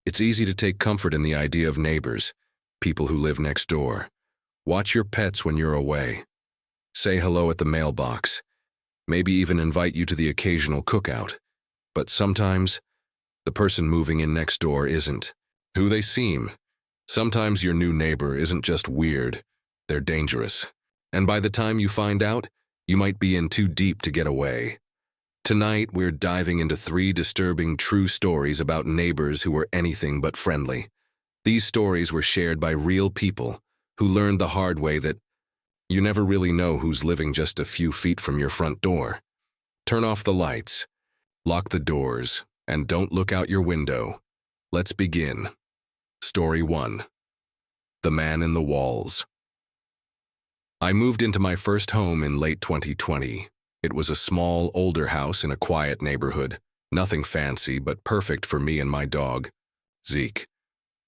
It's easy to take comfort in the idea of neighbors, people who live next door. Watch your pets when you're away. Say hello at the mailbox. Maybe even invite you to the occasional cookout. But sometimes, the person moving in next door isn't who they seem. Sometimes your new neighbor isn't just weird, they're dangerous. And by the time you find out, you might be in too deep to get away. Tonight, we're diving into 3 disturbing true stories about neighbors who were anything but friendly. These stories were shared by real people who learned the hard way that you never really know who's living just a few feet from your front door. Turn off the lights, lock the doors, and don't look out your window. Let's begin. Story 1. The Man in the Walls. I moved into my first home in late 2020. It was a small, older house in a quiet neighborhood. Nothing fancy, but perfect for me and my dog, Zeke.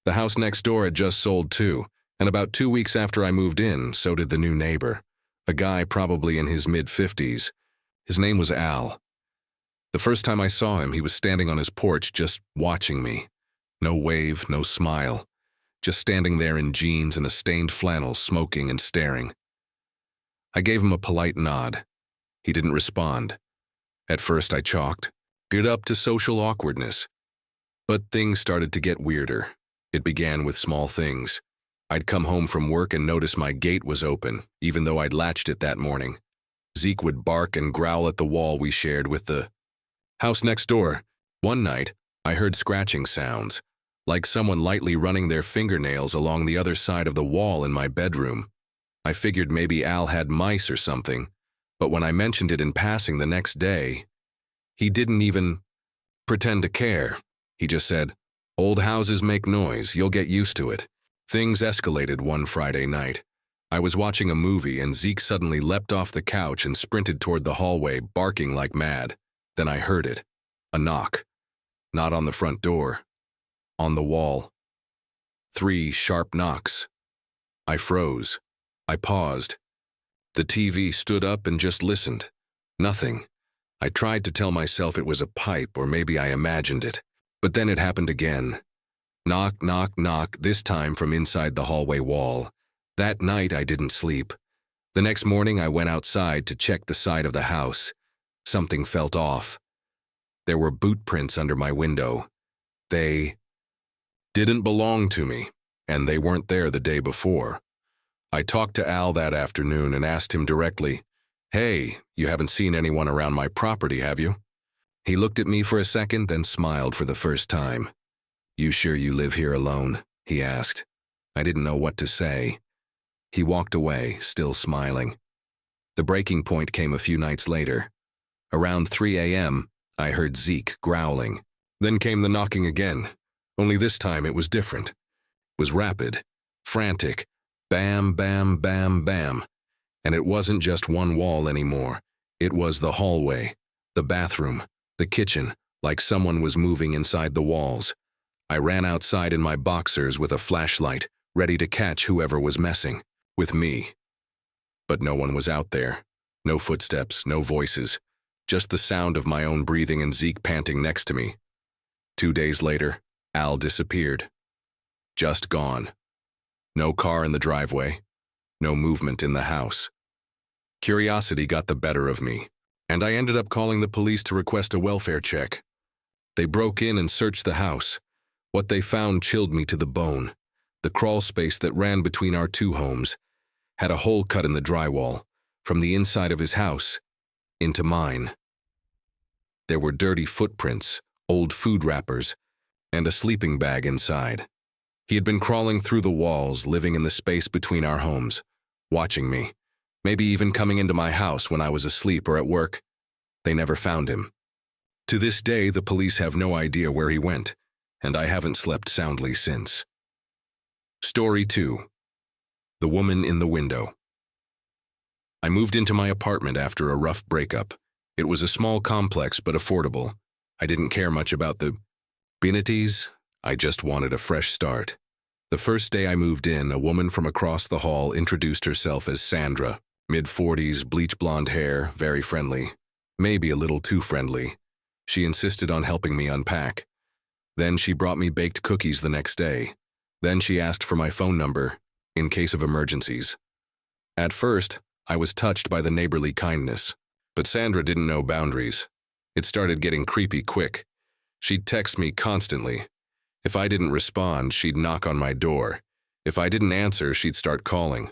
The house next door had just sold too, and about 2 weeks after I moved in, so did the new neighbor, a guy probably in his mid-50s. His name was Al. The first time I saw him, he was standing on his porch just watching me. No wave, no smile, just standing there in jeans and a stained flannel, smoking and staring. I gave him a polite nod. He didn't respond. At first I chalked it up to social awkwardness. But things started to get weirder. It began with small things. I'd come home from work and notice my gate was open, even though I'd latched it that morning. Zeke would bark and growl at the wall we shared with the house next door. One night, I heard scratching sounds, like someone lightly running their fingernails along the other side of the wall in my bedroom. I figured maybe Al had mice or something, but when I mentioned it in passing the next day, he didn't even pretend to care. He just said, "Old houses make noise, you'll get used to it." Things escalated one Friday night. I was watching a movie and Zeke suddenly leapt off the couch and sprinted toward the hallway, barking like mad. Then I heard it. A knock. Not on the front door. On the wall. 3 sharp knocks. I froze. I paused. The TV stood up and just listened. Nothing. I tried to tell myself it was a pipe or maybe I imagined it. But then it happened again. Knock, knock, knock, this time from inside the hallway wall. That night I didn't sleep. The next morning I went outside to check the side of the house. Something felt off. There were boot prints under my window. They didn't belong to me, and they weren't there the day before. I talked to Al that afternoon and asked him directly, "Hey, you haven't seen anyone around my property, have you?" He looked at me for a second, then smiled for the first time. "You sure you live here alone?" he asked. I didn't know what to say. He walked away, still smiling. The breaking point came a few nights later. Around 3 a.m., I heard Zeke growling. Then came the knocking again, only this time it was different. It was rapid, frantic, bam, bam, bam, bam. And it wasn't just one wall anymore. It was the hallway, the bathroom, the kitchen, like someone was moving inside the walls. I ran outside in my boxers with a flashlight, ready to catch whoever was messing with me. But no one was out there. No footsteps, no voices. Just the sound of my own breathing and Zeke panting next to me. 2 days later, Al disappeared. Just gone. No car in the driveway. No movement in the house. Curiosity got the better of me, and I ended up calling the police to request a welfare check. They broke in and searched the house. What they found chilled me to the bone. The crawl space that ran between our 2 homes had a hole cut in the drywall, from the inside of his house into mine. There were dirty footprints, old food wrappers, and a sleeping bag inside. He had been crawling through the walls, living in the space between our homes, watching me, maybe even coming into my house when I was asleep or at work. They never found him. To this day, the police have no idea where he went, and I haven't slept soundly since. Story 2. The Woman in the Window. I moved into my apartment after a rough breakup. It was a small complex but affordable. I didn't care much about the amenities. I just wanted a fresh start. The first day I moved in, a woman from across the hall introduced herself as Sandra. Mid-40s, bleach blonde hair, very friendly. Maybe a little too friendly. She insisted on helping me unpack. Then she brought me baked cookies the next day. Then she asked for my phone number, in case of emergencies. At first, I was touched by the neighborly kindness. But Sandra didn't know boundaries. It started getting creepy quick. She'd text me constantly. If I didn't respond, she'd knock on my door. If I didn't answer, she'd start calling.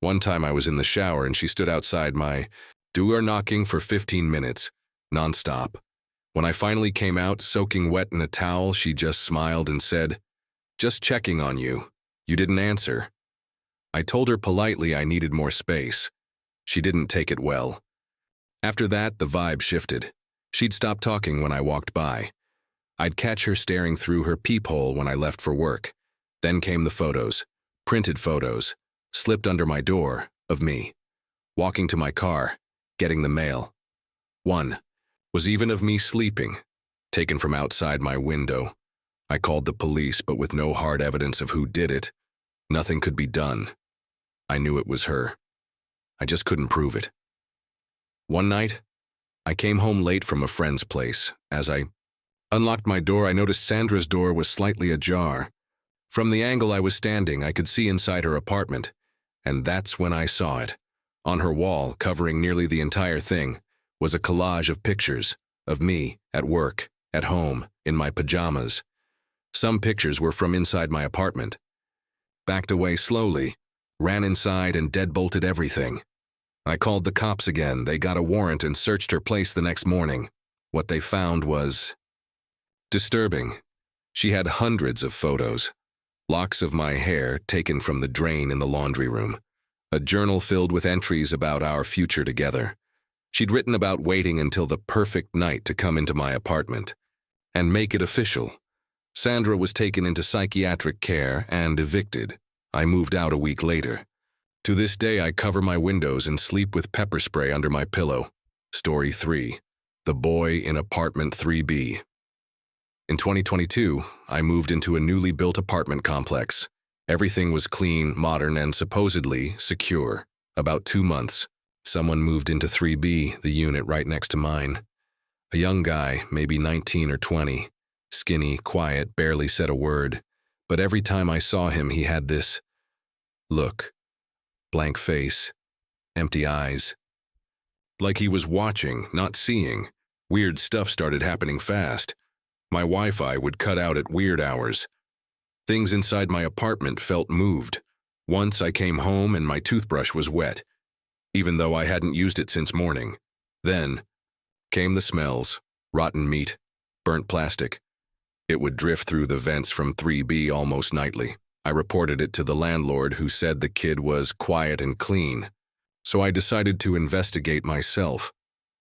One time I was in the shower and she stood outside my door knocking for 15 minutes, nonstop. When I finally came out, soaking wet in a towel, she just smiled and said, "Just checking on you. You didn't answer." I told her politely I needed more space. She didn't take it well. After that, the vibe shifted. She'd stop talking when I walked by. I'd catch her staring through her peephole when I left for work. Then came the photos, printed photos, slipped under my door, of me, walking to my car, getting the mail. One was even of me sleeping, taken from outside my window. I called the police, but with no hard evidence of who did it, nothing could be done. I knew it was her. I just couldn't prove it. One night, I came home late from a friend's place. As I unlocked my door, I noticed Sandra's door was slightly ajar. From the angle I was standing, I could see inside her apartment, and that's when I saw it. On her wall, covering nearly the entire thing, was a collage of pictures of me at work, at home, in my pajamas. Some pictures were from inside my apartment. Backed away slowly, ran inside and deadbolted everything. I called the cops again. They got a warrant and searched her place the next morning. What they found was disturbing. She had hundreds of photos. Locks of my hair taken from the drain in the laundry room. A journal filled with entries about our future together. She'd written about waiting until the perfect night to come into my apartment and make it official. Sandra was taken into psychiatric care and evicted. I moved out a week later. To this day, I cover my windows and sleep with pepper spray under my pillow. Story 3. The Boy in Apartment 3B. In 2022, I moved into a newly built apartment complex. Everything was clean, modern, and supposedly secure. About 2 months, someone moved into 3B, the unit right next to mine. A young guy, maybe 19 or 20. Skinny, quiet, barely said a word. But every time I saw him, he had this look. Blank face, empty eyes. Like he was watching, not seeing. Weird stuff started happening fast. My Wi-Fi would cut out at weird hours. Things inside my apartment felt moved. Once I came home and my toothbrush was wet, even though I hadn't used it since morning. Then came the smells, rotten meat, burnt plastic. It would drift through the vents from 3B almost nightly. I reported it to the landlord, who said the kid was quiet and clean. So I decided to investigate myself.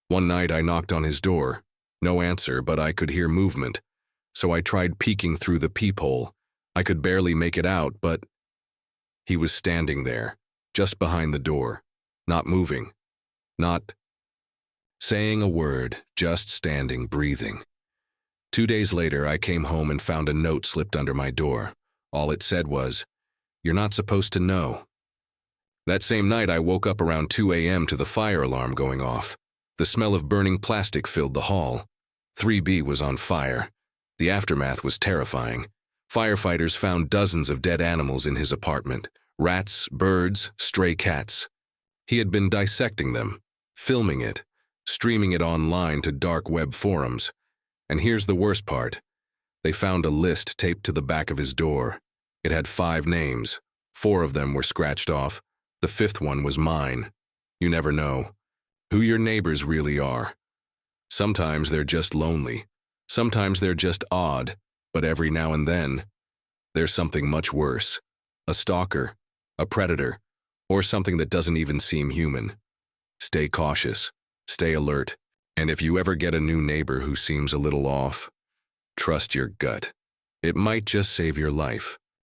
One night I knocked on his door. No answer, but I could hear movement. So I tried peeking through the peephole. I could barely make it out, but he was standing there, just behind the door, not moving, not saying a word, just standing, breathing. 2 days later, I came home and found a note slipped under my door. All it said was, "You're not supposed to know." That same night, I woke up around 2 a.m. to the fire alarm going off. The smell of burning plastic filled the hall. 3B was on fire. The aftermath was terrifying. Firefighters found dozens of dead animals in his apartment. Rats, birds, stray cats. He had been dissecting them, filming it, streaming it online to dark web forums. And here's the worst part. They found a list taped to the back of his door. It had 5 names. 4 of them were scratched off. The 5th one was mine. You never know who your neighbors really are. Sometimes they're just lonely. Sometimes they're just odd. But every now and then, there's something much worse. A stalker, a predator, or something that doesn't even seem human. Stay cautious, stay alert, and if you ever get a new neighbor who seems a little off, trust your gut. It might just save your life.